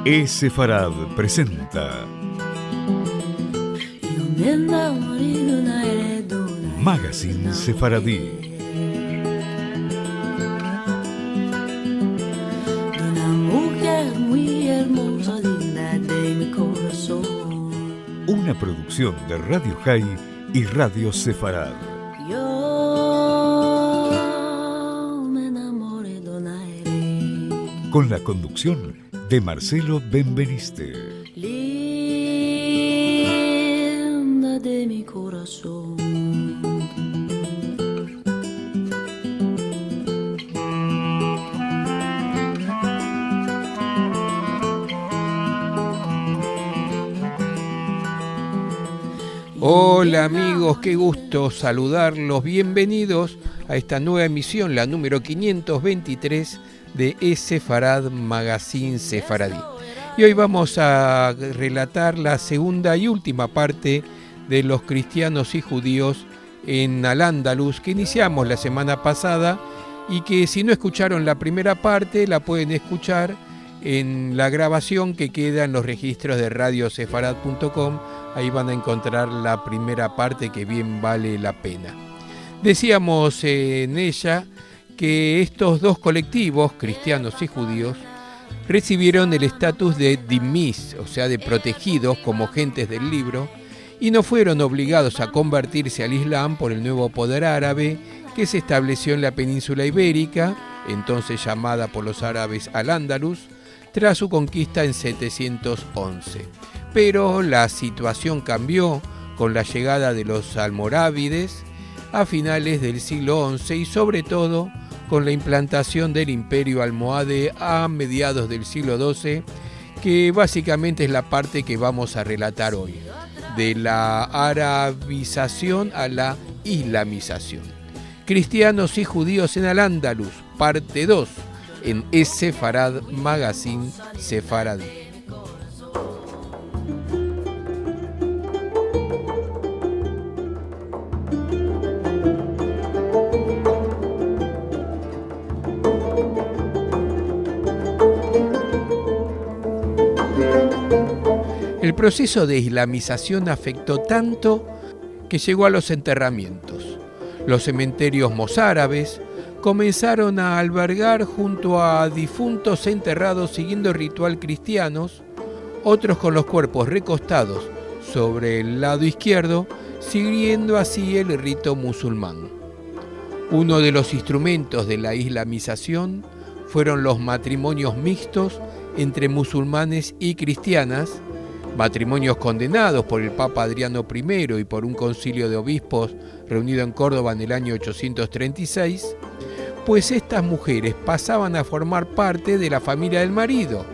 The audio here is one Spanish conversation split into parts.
Sefarad presenta Magazine Sefaradí. Una producción de Radio High y Radio Sefarad. Con la conducción de Marcelo Benveniste. Linda de mi corazón. Hola amigos, qué gusto saludarlos. Bienvenidos a esta nueva emisión, la número 523 de Sefarad Magazine Sefaradí. Y hoy vamos a relatar la segunda y última parte de los cristianos y judíos en Al-Ándalus, que iniciamos la semana pasada y que si no escucharon la primera parte la pueden escuchar en la grabación que queda en los registros de radiosefarad.com. Ahí van a encontrar la primera parte que bien vale la pena. Decíamos en ella que estos dos colectivos, cristianos y judíos, recibieron el estatus de dhimis, o sea, de protegidos como gentes del libro, y no fueron obligados a convertirse al Islam por el nuevo poder árabe que se estableció en la península ibérica, entonces llamada por los árabes Al-Ándalus, tras su conquista en 711. Pero la situación cambió con la llegada de los almorávides a finales del siglo XI y sobre todo con la implantación del imperio almohade a mediados del siglo XII, que básicamente es la parte que vamos a relatar hoy, de la arabización a la islamización. Cristianos y judíos en Al-Ándalus, parte 2, en Sefarad Magazine Sefaradí. El proceso de islamización afectó tanto que llegó a los enterramientos. Los cementerios mozárabes comenzaron a albergar junto a difuntos enterrados siguiendo ritual cristianos, otros con los cuerpos recostados sobre el lado izquierdo, siguiendo así el rito musulmán. Uno de los instrumentos de la islamización fueron los matrimonios mixtos entre musulmanes y cristianas, matrimonios condenados por el Papa Adriano I y por un concilio de obispos reunido en Córdoba en el año 836, pues estas mujeres pasaban a formar parte de la familia del marido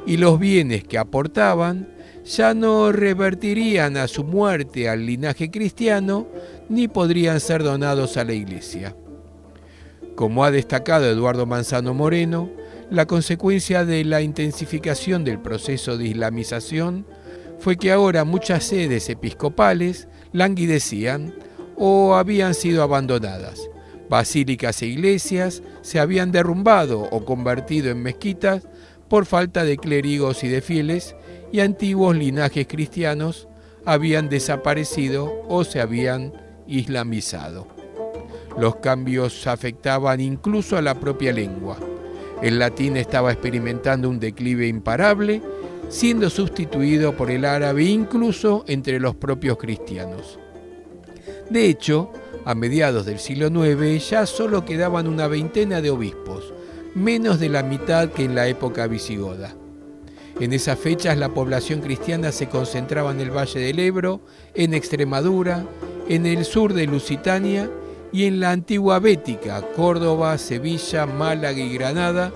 y los bienes que aportaban ya no revertirían a su muerte al linaje cristiano ni podrían ser donados a la iglesia. Como ha destacado Eduardo Manzano Moreno, la consecuencia de la intensificación del proceso de islamización fue que ahora muchas sedes episcopales languidecían o habían sido abandonadas. Basílicas e iglesias se habían derrumbado o convertido en mezquitas por falta de clérigos y de fieles, y antiguos linajes cristianos habían desaparecido o se habían islamizado. Los cambios afectaban incluso a la propia lengua. El latín estaba experimentando un declive imparable, siendo sustituido por el árabe incluso entre los propios cristianos. De hecho, a mediados del siglo IX ya solo quedaban una veintena de obispos, menos de la mitad que en la época visigoda. En esas fechas la población cristiana se concentraba en el Valle del Ebro, en Extremadura, en el sur de Lusitania y en la antigua Bética, Córdoba, Sevilla, Málaga y Granada,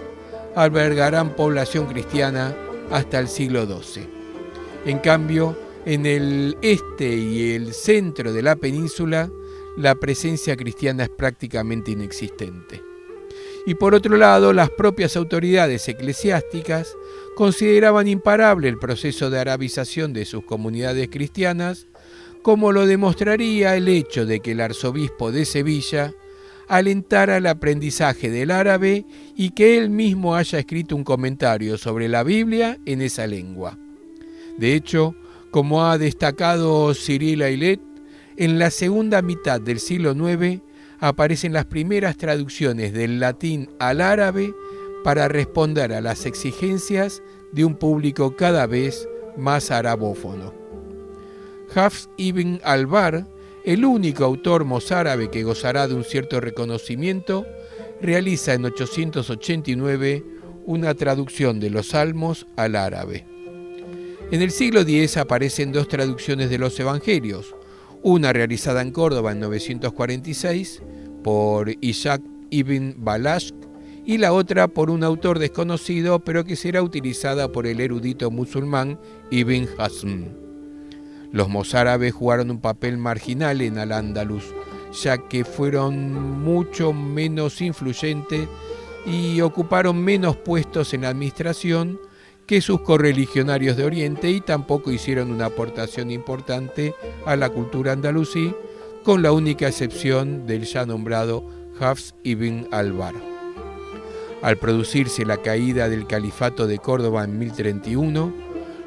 albergarán población cristiana hasta el siglo XII. En cambio, en el este y el centro de la península, la presencia cristiana es prácticamente inexistente. Y por otro lado, las propias autoridades eclesiásticas consideraban imparable el proceso de arabización de sus comunidades cristianas, como lo demostraría el hecho de que el arzobispo de Sevilla alentara el aprendizaje del árabe y que él mismo haya escrito un comentario sobre la Biblia en esa lengua. De hecho, como ha destacado Cyril Eillet, en la segunda mitad del siglo IX aparecen las primeras traducciones del latín al árabe para responder a las exigencias de un público cada vez más arabófono. Hafs ibn al-Barr, el único autor mozárabe que gozará de un cierto reconocimiento, realiza en 889 una traducción de los Salmos al árabe. En el siglo X aparecen dos traducciones de los Evangelios, una realizada en Córdoba en 946 por Ishaq ibn Balashk y la otra por un autor desconocido pero que será utilizada por el erudito musulmán Ibn Hazm. Los mozárabes jugaron un papel marginal en Al-Ándalus, ya que fueron mucho menos influyentes y ocuparon menos puestos en la administración que sus correligionarios de Oriente y tampoco hicieron una aportación importante a la cultura andalusí, con la única excepción del ya nombrado Hafs ibn al-Barr. Al producirse la caída del califato de Córdoba en 1031,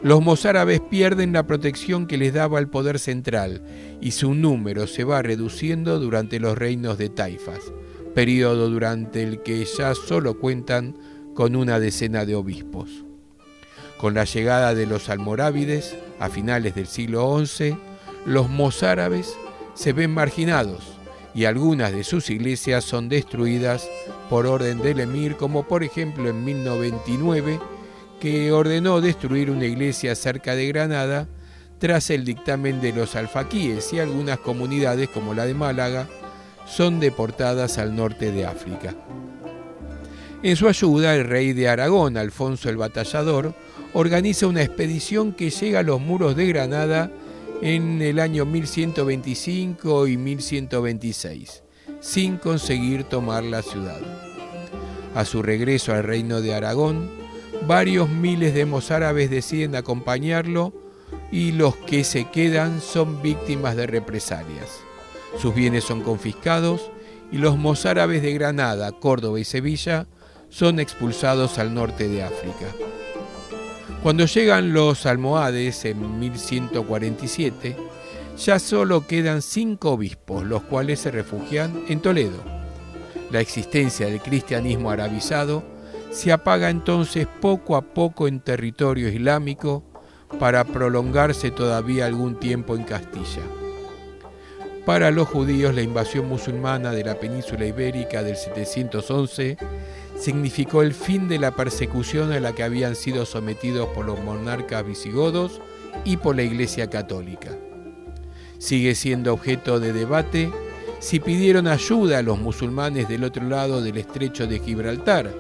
los mozárabes pierden la protección que les daba el poder central y su número se va reduciendo durante los reinos de taifas, periodo durante el que ya solo cuentan con una decena de obispos. Con la llegada de los almorávides, a finales del siglo XI, los mozárabes se ven marginados y algunas de sus iglesias son destruidas por orden del emir, como por ejemplo en 1099, que ordenó destruir una iglesia cerca de Granada tras el dictamen de los alfaquíes, y algunas comunidades, como la de Málaga, son deportadas al norte de África. En su ayuda, el rey de Aragón, Alfonso el Batallador, organiza una expedición que llega a los muros de Granada en el año 1125 y 1126, sin conseguir tomar la ciudad. A su regreso al reino de Aragón, varios miles de mozárabes deciden acompañarlo y los que se quedan son víctimas de represalias. Sus bienes son confiscados y los mozárabes de Granada, Córdoba y Sevilla son expulsados al norte de África. Cuando llegan los almohades en 1147, ya solo quedan 5 obispos, los cuales se refugian en Toledo. La existencia del cristianismo arabizado se apaga entonces poco a poco en territorio islámico para prolongarse todavía algún tiempo en Castilla. Para los judíos, la invasión musulmana de la península ibérica del 711 significó el fin de la persecución a la que habían sido sometidos por los monarcas visigodos y por la Iglesia Católica. Sigue siendo objeto de debate si pidieron ayuda a los musulmanes del otro lado del estrecho de Gibraltar,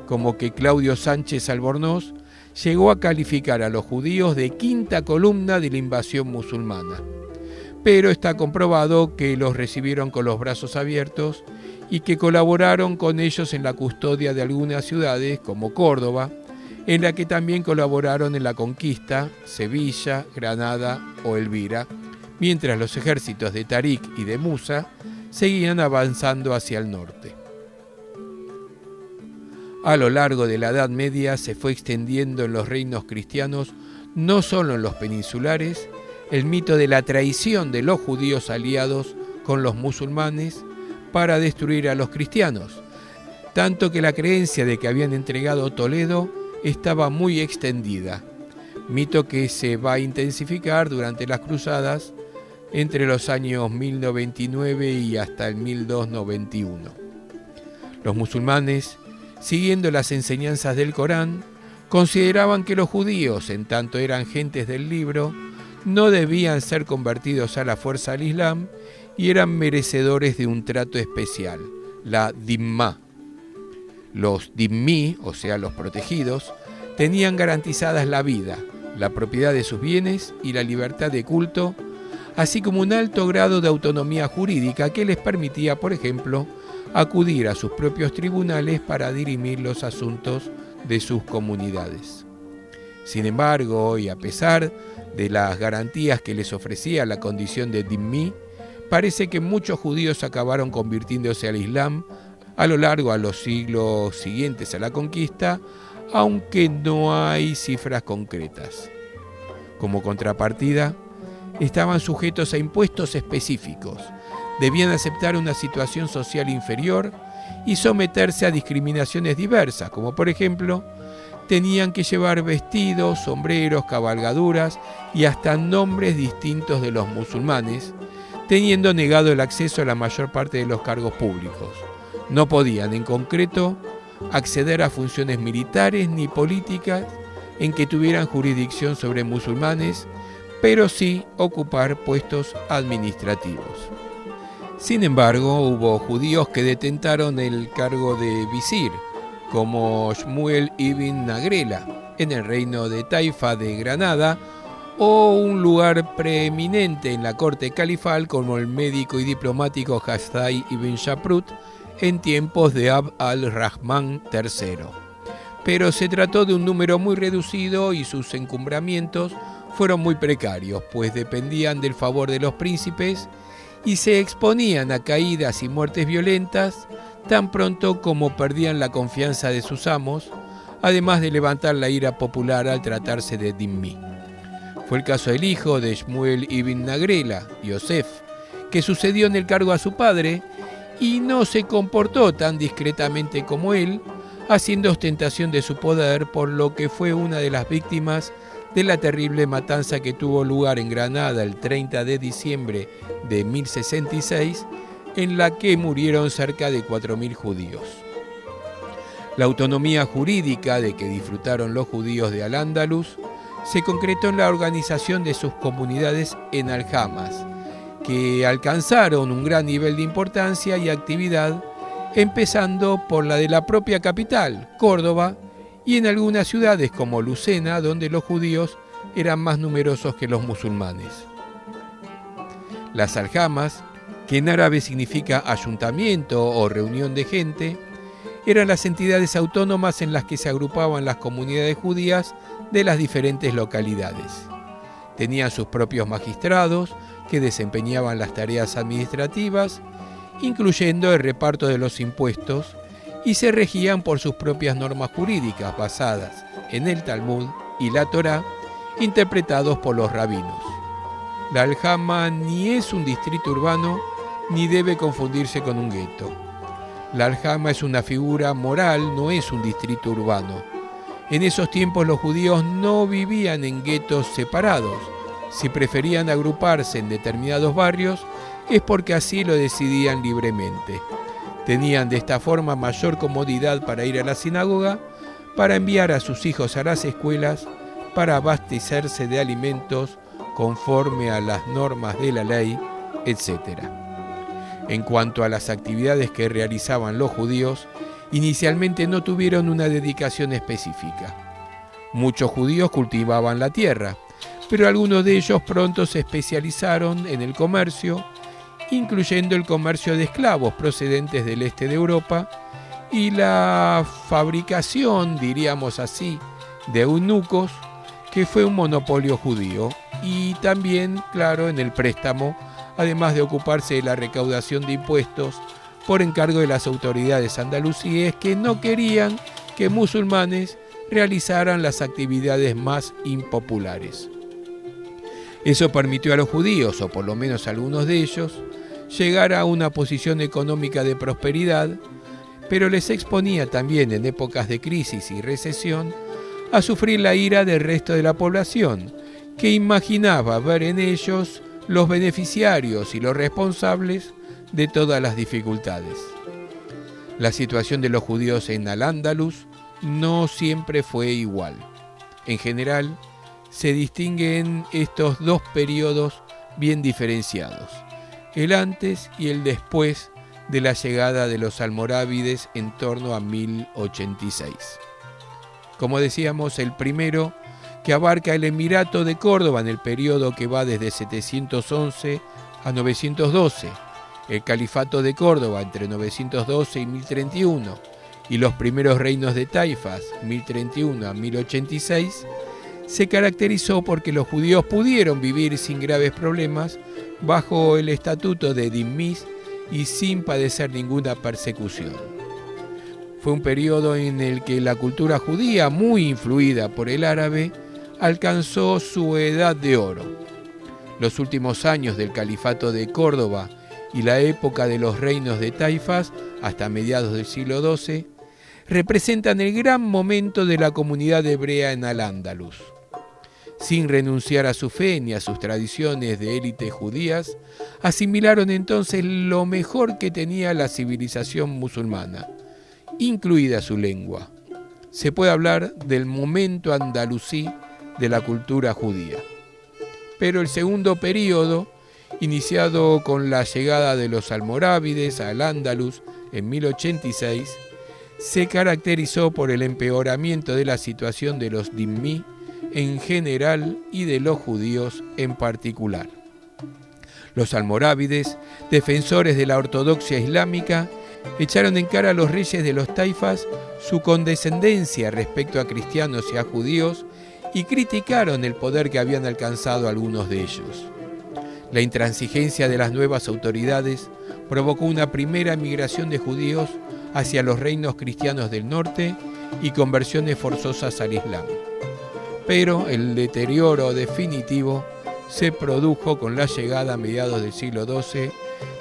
como que Claudio Sánchez Albornoz llegó a calificar a los judíos de quinta columna de la invasión musulmana. Pero está comprobado que los recibieron con los brazos abiertos y que colaboraron con ellos en la custodia de algunas ciudades, como Córdoba, en la que también colaboraron en la conquista Sevilla, Granada o Elvira, mientras los ejércitos de Tarik y de Musa seguían avanzando hacia el norte. A lo largo de la Edad Media se fue extendiendo en los reinos cristianos, no solo en los peninsulares, el mito de la traición de los judíos aliados con los musulmanes para destruir a los cristianos, tanto que la creencia de que habían entregado Toledo estaba muy extendida, mito que se va a intensificar durante las cruzadas entre los años 1099 y hasta el 1291. Los musulmanes, siguiendo las enseñanzas del Corán, consideraban que los judíos, en tanto eran gentes del libro, no debían ser convertidos a la fuerza al Islam y eran merecedores de un trato especial, la dhimma. Los dhimmi, o sea, los protegidos, tenían garantizadas la vida, la propiedad de sus bienes y la libertad de culto, así como un alto grado de autonomía jurídica que les permitía, por ejemplo, acudir a sus propios tribunales para dirimir los asuntos de sus comunidades. Sin embargo, y a pesar de las garantías que les ofrecía la condición de dhimmi, parece que muchos judíos acabaron convirtiéndose al Islam a lo largo de los siglos siguientes a la conquista, aunque no hay cifras concretas. Como contrapartida, estaban sujetos a impuestos específicos, debían aceptar una situación social inferior y someterse a discriminaciones diversas, como por ejemplo, tenían que llevar vestidos, sombreros, cabalgaduras y hasta nombres distintos de los musulmanes, teniendo negado el acceso a la mayor parte de los cargos públicos. No podían, en concreto, acceder a funciones militares ni políticas en que tuvieran jurisdicción sobre musulmanes, pero sí ocupar puestos administrativos. Sin embargo, hubo judíos que detentaron el cargo de visir, como Shmuel ibn Nagrela, en el reino de Taifa de Granada, o un lugar preeminente en la corte califal como el médico y diplomático Hasdai ibn Shaprut en tiempos de Abd al-Rahman III. Pero se trató de un número muy reducido y sus encumbramientos fueron muy precarios, pues dependían del favor de los príncipes y se exponían a caídas y muertes violentas tan pronto como perdían la confianza de sus amos, además de levantar la ira popular al tratarse de dhimmi. Fue el caso del hijo de Shmuel ibn Nagrela, Yosef, que sucedió en el cargo a su padre y no se comportó tan discretamente como él, haciendo ostentación de su poder, por lo que fue una de las víctimas de la terrible matanza que tuvo lugar en Granada el 30 de diciembre de 1066, en la que murieron cerca de 4.000 judíos. La autonomía jurídica de que disfrutaron los judíos de Al-Ándalus se concretó en la organización de sus comunidades en aljamas, que alcanzaron un gran nivel de importancia y actividad, empezando por la de la propia capital, Córdoba, y en algunas ciudades como Lucena, donde los judíos eran más numerosos que los musulmanes. Las aljamas, que en árabe significa ayuntamiento o reunión de gente, eran las entidades autónomas en las que se agrupaban las comunidades judías de las diferentes localidades. Tenían sus propios magistrados que desempeñaban las tareas administrativas, incluyendo el reparto de los impuestos, y se regían por sus propias normas jurídicas basadas en el Talmud y la Torá, interpretados por los rabinos. La aljama ni es un distrito urbano ni debe confundirse con un gueto. La aljama es una figura moral, no es un distrito urbano. En esos tiempos los judíos no vivían en guetos separados. Si preferían agruparse en determinados barrios, es porque así lo decidían libremente. Tenían de esta forma mayor comodidad para ir a la sinagoga, para enviar a sus hijos a las escuelas, para abastecerse de alimentos conforme a las normas de la ley, etc. En cuanto a las actividades que realizaban los judíos, inicialmente no tuvieron una dedicación específica. Muchos judíos cultivaban la tierra, pero algunos de ellos pronto se especializaron en el comercio, incluyendo el comercio de esclavos procedentes del este de Europa y la fabricación, diríamos así, de eunucos, que fue un monopolio judío, y también, claro, en el préstamo, además de ocuparse de la recaudación de impuestos por encargo de las autoridades andalusíes que no querían que musulmanes realizaran las actividades más impopulares. Eso permitió a los judíos, o por lo menos a algunos de ellos, llegar a una posición económica de prosperidad, pero les exponía también en épocas de crisis y recesión a sufrir la ira del resto de la población, que imaginaba ver en ellos los beneficiarios y los responsables de todas las dificultades. La situación de los judíos en Al-Ándalus no siempre fue igual. En general, se distinguen estos dos periodos bien diferenciados, el antes y el después de la llegada de los almorávides en torno a 1086. Como decíamos, el primero, que abarca el Emirato de Córdoba en el periodo que va desde 711 a 912, el Califato de Córdoba entre 912 y 1031, y los primeros reinos de Taifas, 1031 a 1086, se caracterizó porque los judíos pudieron vivir sin graves problemas bajo el estatuto de Dhimmi y sin padecer ninguna persecución. Fue un periodo en el que la cultura judía, muy influida por el árabe, alcanzó su edad de oro. Los últimos años del califato de Córdoba y la época de los reinos de Taifas, hasta mediados del siglo XII, representan el gran momento de la comunidad hebrea en Al-Ándalus. Sin renunciar a su fe ni a sus tradiciones de élite judías, asimilaron entonces lo mejor que tenía la civilización musulmana, incluida su lengua. Se puede hablar del momento andalusí de la cultura judía. Pero el segundo período, iniciado con la llegada de los almorávides a Al-Ándalus en 1086, se caracterizó por el empeoramiento de la situación de los dhimmi en general y de los judíos en particular. Los almorávides, defensores de la ortodoxia islámica, echaron en cara a los reyes de los taifas su condescendencia respecto a cristianos y a judíos y criticaron el poder que habían alcanzado algunos de ellos. La intransigencia de las nuevas autoridades provocó una primera migración de judíos hacia los reinos cristianos del norte y conversiones forzosas al Islam. Pero el deterioro definitivo se produjo con la llegada a mediados del siglo XII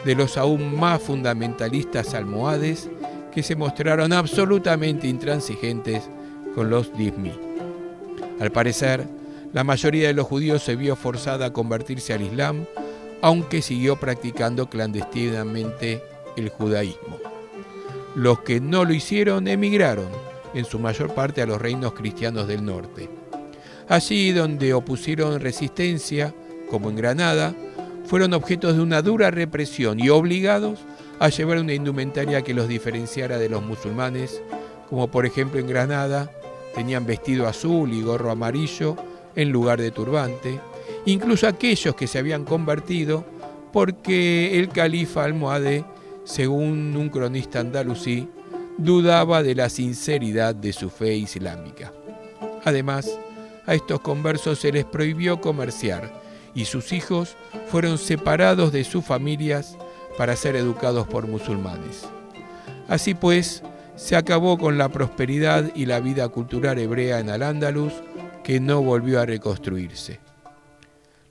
de los aún más fundamentalistas almohades, que se mostraron absolutamente intransigentes con los dhimmi. Al parecer, la mayoría de los judíos se vio forzada a convertirse al Islam, aunque siguió practicando clandestinamente el judaísmo. Los que no lo hicieron emigraron, en su mayor parte a los reinos cristianos del norte. Allí donde opusieron resistencia, como en Granada, fueron objetos de una dura represión y obligados a llevar una indumentaria que los diferenciara de los musulmanes, como por ejemplo en Granada tenían vestido azul y gorro amarillo en lugar de turbante, incluso aquellos que se habían convertido porque el califa almohade, según un cronista andalusí, dudaba de la sinceridad de su fe islámica. Además, a estos conversos se les prohibió comerciar y sus hijos fueron separados de sus familias para ser educados por musulmanes. Así pues, se acabó con la prosperidad y la vida cultural hebrea en Al-Ándalus, que no volvió a reconstruirse.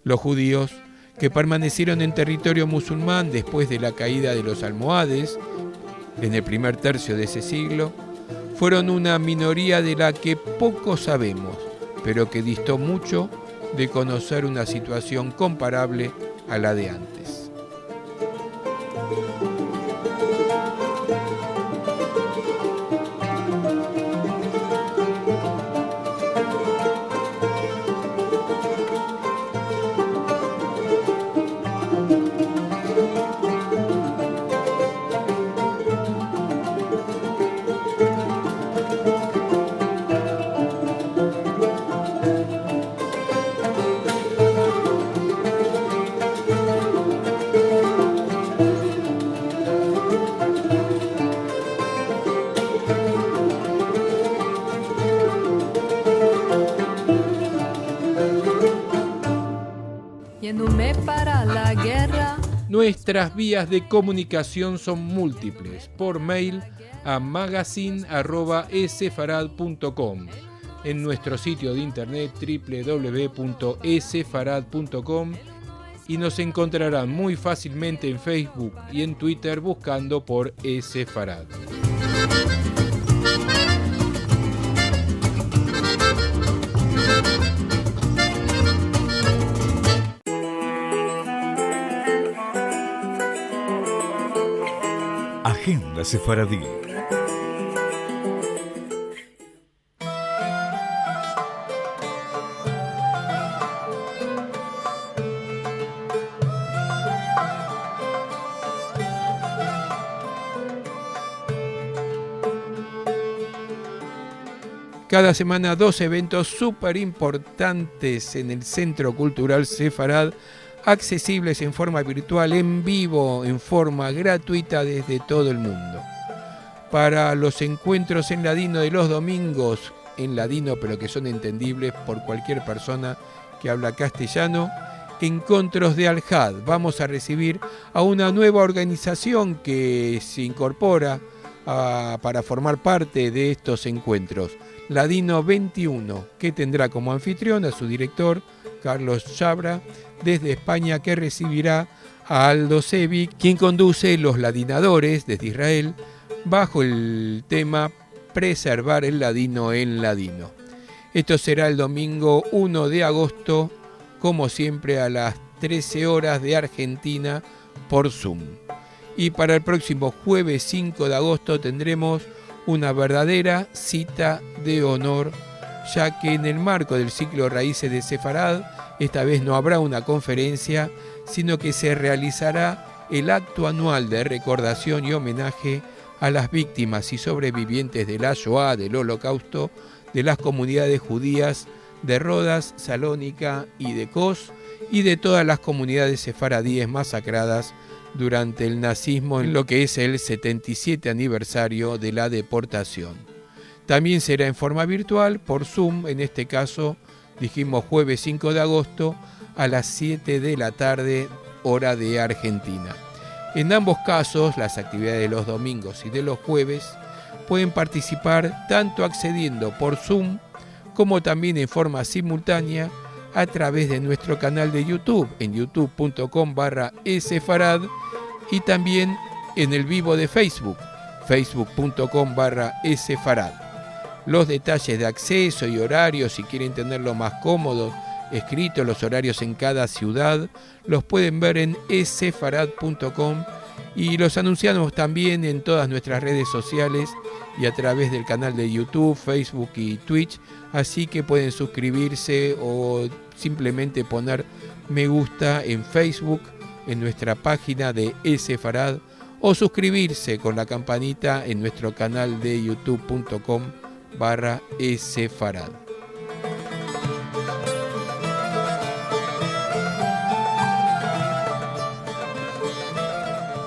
Los judíos, que permanecieron en territorio musulmán después de la caída de los almohades, en el primer tercio de ese siglo, fueron una minoría de la que poco sabemos, pero que distó mucho de conocer una situación comparable a la de antes. Yéndome para la guerra. Nuestras vías de comunicación son múltiples. Por mail a magazine@esefarad.com, en nuestro sitio de internet www.esefarad.com, y nos encontrarán muy fácilmente en Facebook y en Twitter buscando por Esefarad. Agenda Sefaradí. Cada semana 2 eventos súper importantes en el Centro Cultural Sefarad, accesibles en forma virtual, en vivo, en forma gratuita desde todo el mundo. Para los encuentros en ladino de los domingos, en ladino, pero que son entendibles por cualquier persona que habla castellano. Encontros de Al-Had. Vamos a recibir a una nueva organización que se incorpora para formar parte de estos encuentros. Ladino 21, que tendrá como anfitrión a su director, Carlos Chabra, desde España, que recibirá a Aldo Sevi, quien conduce Los Ladinadores desde Israel, bajo el tema Preservar el ladino en ladino. Esto será el domingo 1 de agosto, como siempre a las 13 horas de Argentina por Zoom. Y para el próximo jueves 5 de agosto tendremos una verdadera cita de honor, ya que en el marco del ciclo Raíces de Sefarad, esta vez no habrá una conferencia, sino que se realizará el acto anual de recordación y homenaje a las víctimas y sobrevivientes de la Shoah, del Holocausto, de las comunidades judías de Rodas, Salónica y de Kos, y de todas las comunidades sefaradíes masacradas durante el nazismo en lo que es el 77 aniversario de la deportación. También será en forma virtual, por Zoom, en este caso, dijimos jueves 5 de agosto, a las 7 de la tarde, hora de Argentina. En ambos casos, las actividades de los domingos y de los jueves pueden participar tanto accediendo por Zoom como también en forma simultánea a través de nuestro canal de YouTube, en youtube.com/esefarad, y también en el vivo de Facebook, facebook.com/esefarad. Los detalles de acceso y horarios, si quieren tenerlo más cómodo, escritos los horarios en cada ciudad, los pueden ver en esefarad.com, y los anunciamos también en todas nuestras redes sociales y a través del canal de YouTube, Facebook y Twitch, así que pueden suscribirse o simplemente poner me gusta en Facebook, en nuestra página de Esefarad, o suscribirse con la campanita en nuestro canal de youtube.com/esefarad.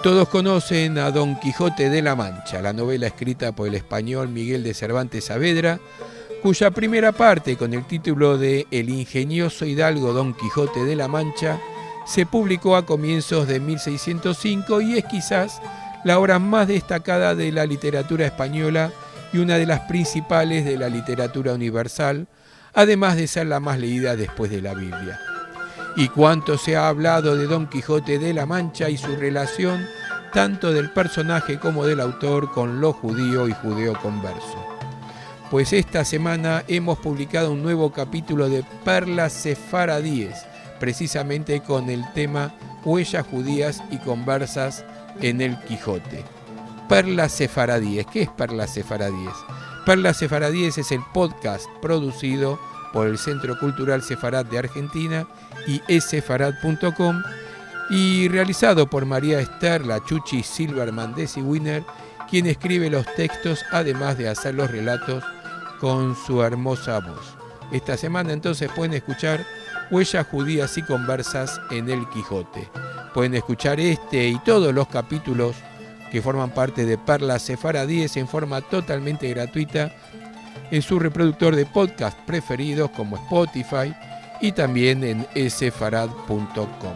Todos conocen a Don Quijote de la Mancha, la novela escrita por el español Miguel de Cervantes Saavedra, cuya primera parte, con el título de El ingenioso hidalgo Don Quijote de la Mancha, se publicó a comienzos de 1605 y es quizás la obra más destacada de la literatura española y una de las principales de la literatura universal, además de ser la más leída después de la Biblia. Y cuánto se ha hablado de Don Quijote de la Mancha y su relación, tanto del personaje como del autor, con lo judío y judeo-converso. Pues esta semana hemos publicado un nuevo capítulo de Perlas Sefaradíes, precisamente con el tema Huellas judías y conversas en el Quijote. Perlas Sefaradíes. ¿Qué es Perlas Sefaradíes? Perlas Sefaradíes es el podcast producido por el Centro Cultural Sefarad de Argentina y esefarad.com y realizado por María Esther La Chuchi Silverman de Winner, quien escribe los textos además de hacer los relatos con su hermosa voz. Esta semana entonces pueden escuchar Huellas judías y conversas en el Quijote. Pueden escuchar este y todos los capítulos que forman parte de Perlas Sefaradíes en forma totalmente gratuita en su reproductor de podcast preferidos como Spotify y también en esefarad.com.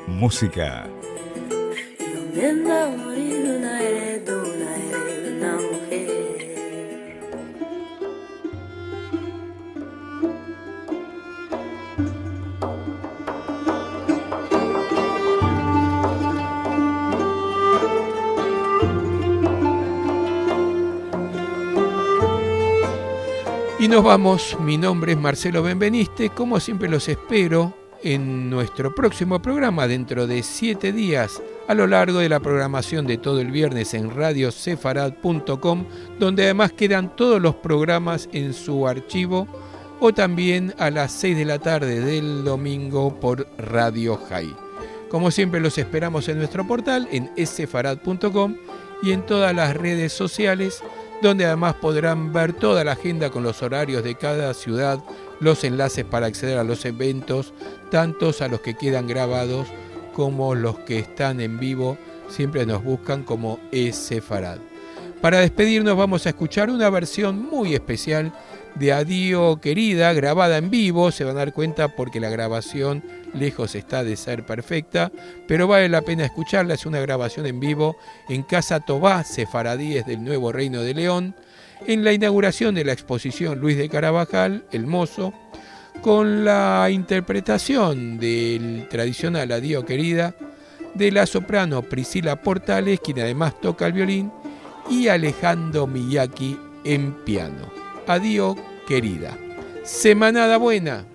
Música. Y nos vamos, mi nombre es Marcelo Benveniste, como siempre los espero en nuestro próximo programa dentro de 7 días a lo largo de la programación de todo el viernes en radiosefarad.com, donde además quedan todos los programas en su archivo, o también a las 6 de la tarde del domingo por Radio High. Como siempre los esperamos en nuestro portal en sefarad.com y en todas las redes sociales, donde además podrán ver toda la agenda con los horarios de cada ciudad, los enlaces para acceder a los eventos, tantos a los que quedan grabados como los que están en vivo. Siempre nos buscan como Sefarad. Para despedirnos vamos a escuchar una versión muy especial de Adío Querida, grabada en vivo. Se van a dar cuenta porque la grabación lejos está de ser perfecta, pero vale la pena escucharla. Es una grabación en vivo en Casa Tobá, Sefaradíes del Nuevo Reino de León, en la inauguración de la exposición Luis de Carabajal, El Mozo, con la interpretación del tradicional Adío Querida de la soprano Priscila Portales, quien además toca el violín, y Alejandro Miyaki en piano. Adío Querida. Semanada buena.